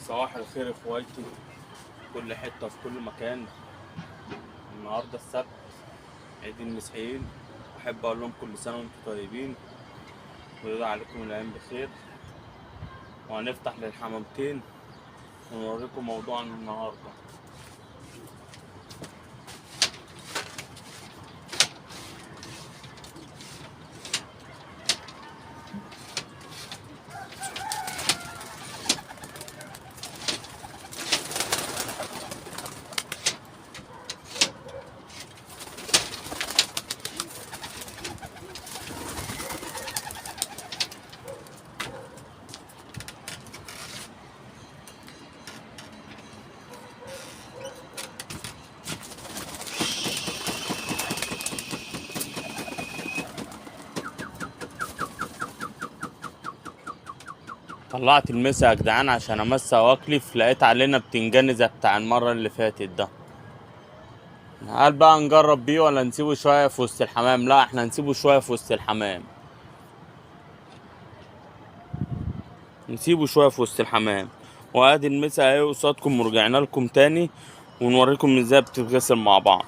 صباح الخير اخواتي في كل حتة في كل مكان. النهاردة السبت، عيد المسيحيين. أحب أقول لهم كل سنة وأنتم طيبين ويرضى عليكم الأيام بخير. وهنفتح للحمامتين ونوريكم موضوعنا النهاردة. طلعت المسا يا جدعان عشان امسها واكلف، لقيت علينا بتنجان زي بتاع المرة اللي فاتت ده. هل بقى نجرب بيه ولا نسيبه شوية في وسط الحمام؟ لا، احنا نسيبه شوية في وسط الحمام. نسيبه شوية في وسط الحمام. وادي المسا اهي قصادكم، ورجعنا لكم تاني ونوريكم ازاي بتتغسل مع بعض.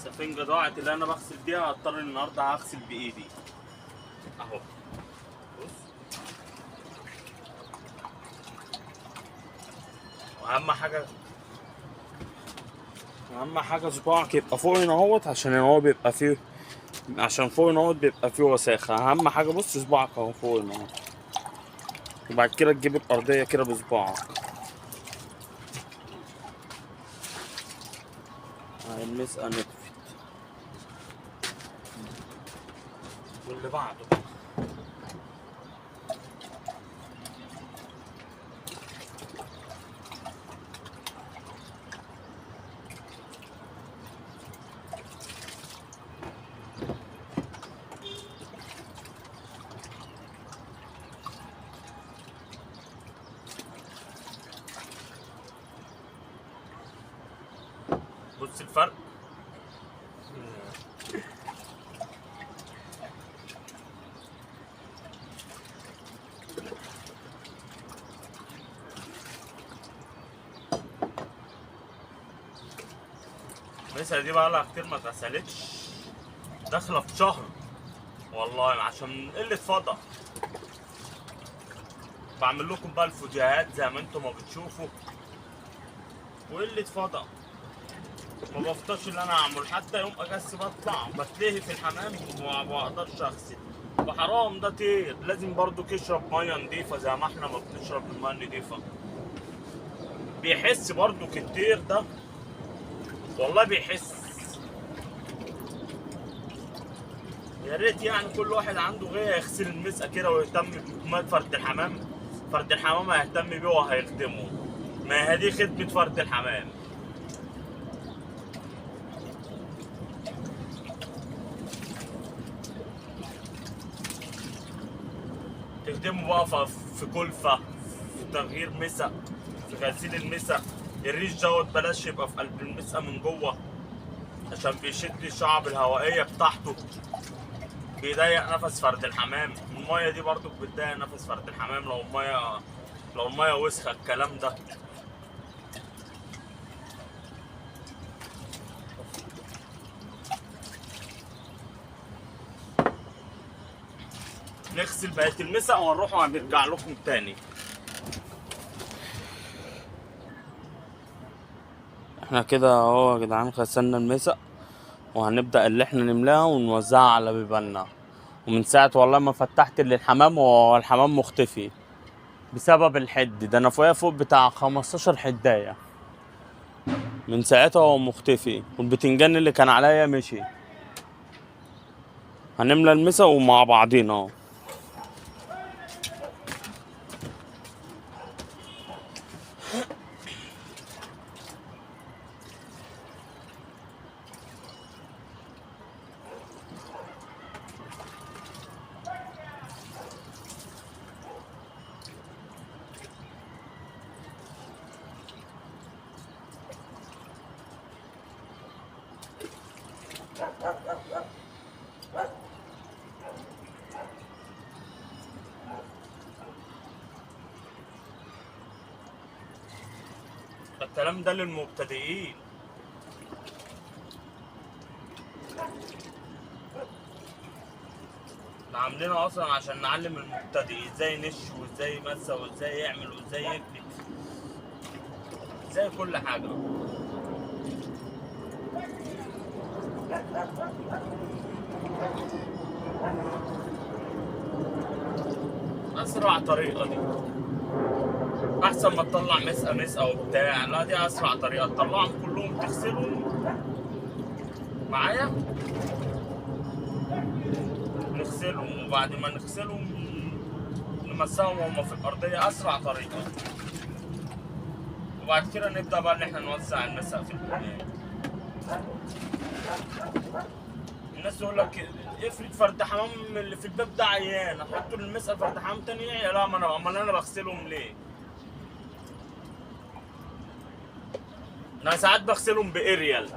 السفنجة ضاعت اللي انا بغسل بيها، هضطر النهارده هغسل بايدي اهو. بص، واهم حاجه صباعك يبقى فوق هنا اهوت، عشان هو بيبقى فيه، عشان فوق هنا اهوت بيبقى فيه وساخه. اهم حاجه بص صباعك اهو فوق هنا اهو، وبعد كده تجيب الارضيه كده بصباعك. اهي المسقه نطفت. واللي بعده بص الفرق. المسقه دي بقى لها كتير ما اتغسلتش، داخله في شهر والله، عشان قله فضا. بعمل لكم بقى الفيديوهات زي ما انتم ما بتشوفوا، وقله فضا ما بفضلش اللي انا اعمل. حتى يوم اجازتي بطلع بتلهي في الحمام وما بقدرش اغسل. وحرام، ده طير لازم برضو يشرب ميه نضيفه زي ما احنا ما بنشرب الميه النضيفه. بيحس برضو الطير ده، والله بيحس. يا ريت يعني كل واحد عنده غايه يغسل المسقه كده ويهتم بميه فرد الحمام. فرد الحمام هيهتم بيه وهيخدمه. ما هي دي خدمه فرد الحمام. تخدمه بقى في كلفة، في تغيير مسق، في غسيل المسق. الريش دوت بلاش يبقى في قلب المسقة من جوه، عشان بيشد الشعب الهوائية بتاعته، بيضيق نفس فرد الحمام. المية دي برضو بتضيق نفس فرد الحمام لو المية وسخة الكلام ده. نغسل بقية المسق ونروح وهنرجع لكم تاني. احنا كده اهو يا جدعان غسلنا المسق، وهنبدأ اللي احنا نملاها ونوزعها على بيباننا. ومن ساعة والله ما فتحت للحمام والحمام مختفي بسبب الحد ده. انا فوق بتاع 15 حداية. من ساعتها هو مختفي، والبتنجان اللي كان عليا مشي. هنملى المسا ومع بعضينا اهو. الكلام ده للمبتدئين. احنا عاملينها اصلا عشان نعلم المبتدئ ازاي ينش وازاي يمسى وازاي يعمل وازاي يكبت، ازاي كل حاجه. اسرع طريقه دي احسن ما تطلع مسقه وبتاع. لا دي اسرع طريقه، تطلعهم كلهم تغسلهم معايا، نغسلهم وبعد ما نغسلهم نمسهم وهم في الارضيه. اسرع طريقه. وبعد كده نبدا بقى ان احنا نوزع المسق في البنايه. الناس يقول لك افرض فرد حمام اللي في الباب ده عيان، احط له المسقه فرد حمام تاني. لا، ما انا امال انا بغسلهم ليه؟ انا ساعات بغسلهم باريال،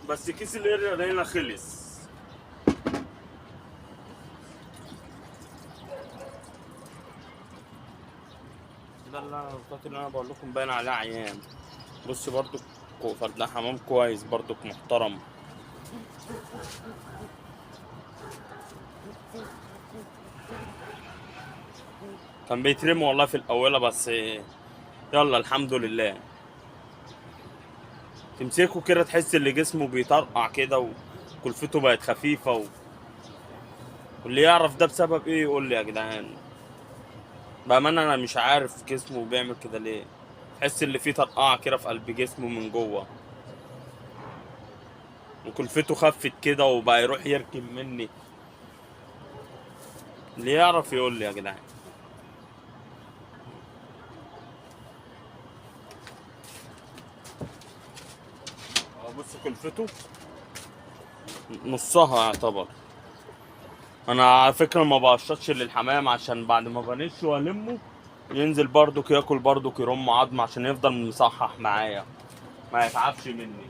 بس كيس الاريال هنا خلص. ده اللي انا بقول لكم باين عليه عيان. بص برضو فردان حمام كويس برضو محترم. كان بيترمي والله في الاولى، بس يلا الحمد لله. تمسكه كده تحس ان جسمه بيطرقع كده وكلفته بقت خفيفه واللي يعرف ده بسبب ايه يقول لي يا جدعان. بامانه انا مش عارف جسمه بيعمل كده ليه. تحس اللي فيه طرقعه كده في قلب جسمه من جوه، وكلفته خفت كده وبقى يروح يركب مني. اللي يعرف يقول لي يا جدعان. بص كلفته نصها يعتبر. انا على فكره ما بقشطش للحمام عشان بعد ما بنش والمه ينزل برضك ياكل برضك يرم عظم عشان يفضل مصحح معايا ما يتعبش مني.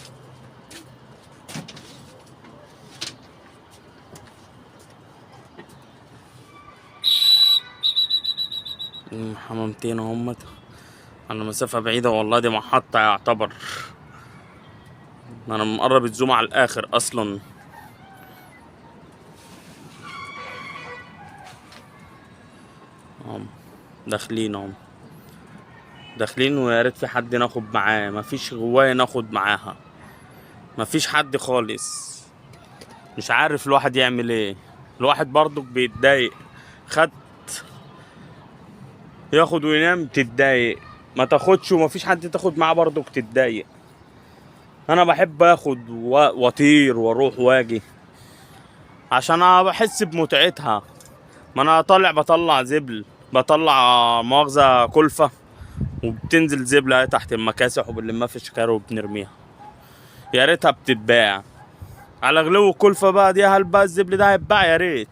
حمامتين اهمت على مسافة بعيدة والله. دي محطة يعتبر. انا مقرب الزوم على الاخر اصلا. داخلين اهم داخلين، ويا ريت في حد ناخد معاه. مفيش غواية ناخد معاها، مفيش حد خالص. مش عارف الواحد يعمل ايه. الواحد برضك بيتضايق. خد ياخد وينام تتضايق، ما تاخدش ومفيش حد تاخد معاه برضك تتضايق. انا بحب اخد واطير واروح واجي عشان انا بحس بمتعتها. ما انا بطلع زبل، بطلع مؤاخذة كلفة، وبتنزل زبلة تحت المكاسح وبنلمها في الشكارة وبنرميها. يا ريتها بتتباع على غلو الكلفة بقى دي. هل بقى الزبل ده هيتباع؟ يا ريت.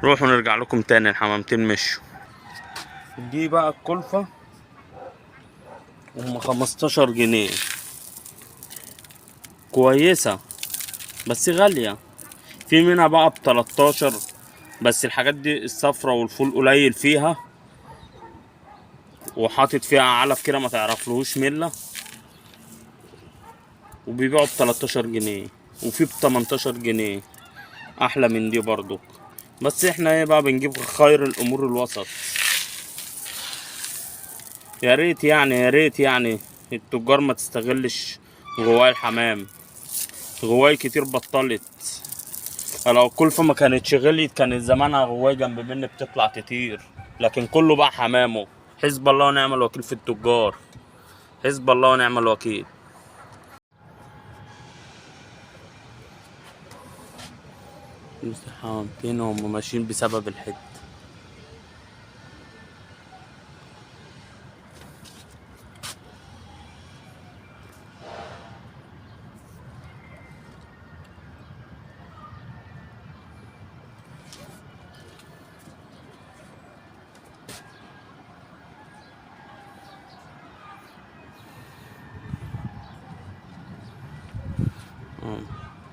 روحوا نرجع لكم تاني. الحمامتين مشوا. دي بقى الكلفة هم 15 جنيه. كويسة بس غالية. في منها بقى ب13، بس الحاجات دي الصفرة والفول قليل فيها، وحاطط فيها علف كده ما تعرفلهوش ملة، وبيبيعوا ب13 جنيه. وفي ب18 جنيه احلى من دي برضو. بس احنا ايه بقى بنجيب خير الامور الوسط. يا ريت يعني، يا ريت يعني التجار ما تستغلش غواي الحمام. غواي كتير بطلت. لو الكلفة ما كانتش غليت كانت زمانها غواية جنب مني بتطلع تطير، لكن كله بقى حمامه. حسب الله ونعم الوكيل في التجار، حسب الله ونعم الوكيل. حمامتين هم ماشيين بسبب الحد.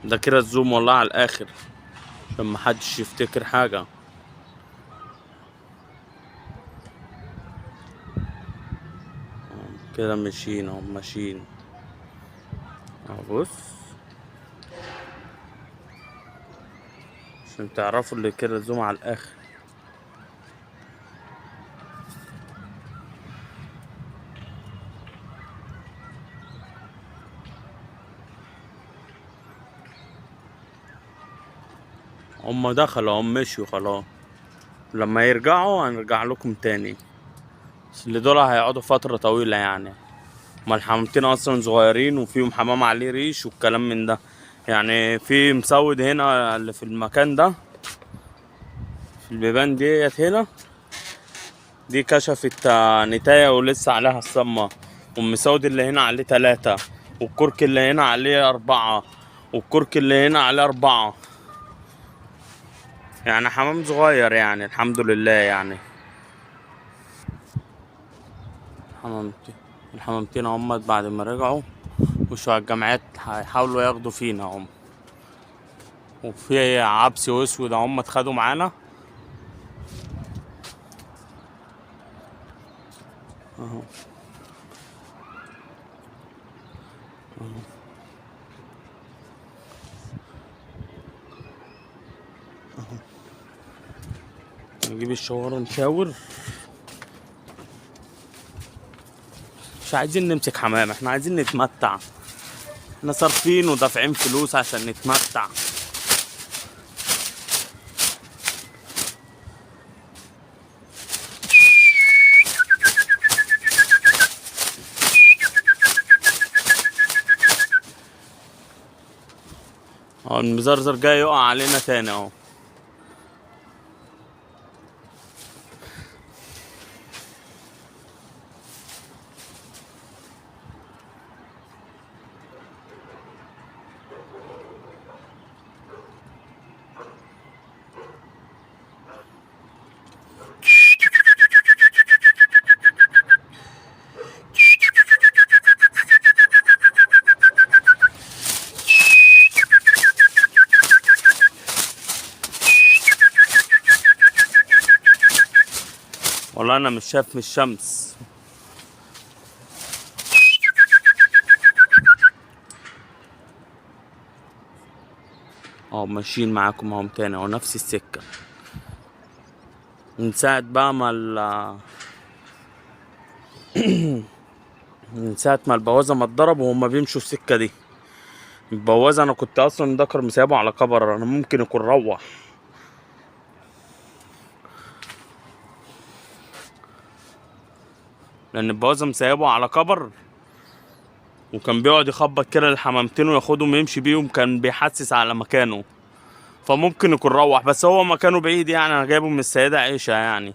ده كده الزوم والله على الاخر عشان محدش يفتكر حاجة. كده ماشيين اهو ماشيين اهو. بص عشان تعرفوا اللي كده الزوم على الاخر. هم دخلوا هم مشيوا خلاص، لما يرجعوا هنرجع لكم تاني. بس اللي دول هيقعدوا فترة طويلة يعني. هما الحمامتين اصلا صغيرين وفيهم حمام عليه ريش والكلام من ده. يعني في مسود هنا اللي في المكان ده، في البيبان ديت هنا، دي كشفت نتاية ولسه عليها الصمة. والمسود اللي هنا عليه 3، والكرك اللي هنا عليه 4، والكرك اللي هنا عليه 4. يعني حمام صغير يعني الحمد لله يعني. الحمامتين هم بعد ما رجعوا وشوية الجامعات هيحاولوا ياخدوا فينا هم. وفي عبسي واسود هم اتخدوا معانا اهو. نجيب الشاور نشاور. مش عايزين نمسك حمام، احنا عايزين نتمتع. احنا صارفين ودافعين فلوس عشان نتمتع. اهو المزرزر جاي يقع علينا تاني اهو. والله انا مش شايف من الشمس. اهو ماشيين معاكم اهو تاني اهو نفس السكة. من ساعة بقى ما من ساعة ما البوازة ما اتضرب وهم بيمشوا السكة دي. البوازة انا كنت اصلا دكر مسيبه على كبر، انا ممكن يكون روح. لان البوازة مسيبه على كبر وكان بيقعد يخبط كده الحمامتين وياخدهم ويمشي بيهم، كان بيحسس على مكانه. فممكن يكون روح، بس هو مكانه بعيد يعني. انا جايبه من السيدة عيشة يعني.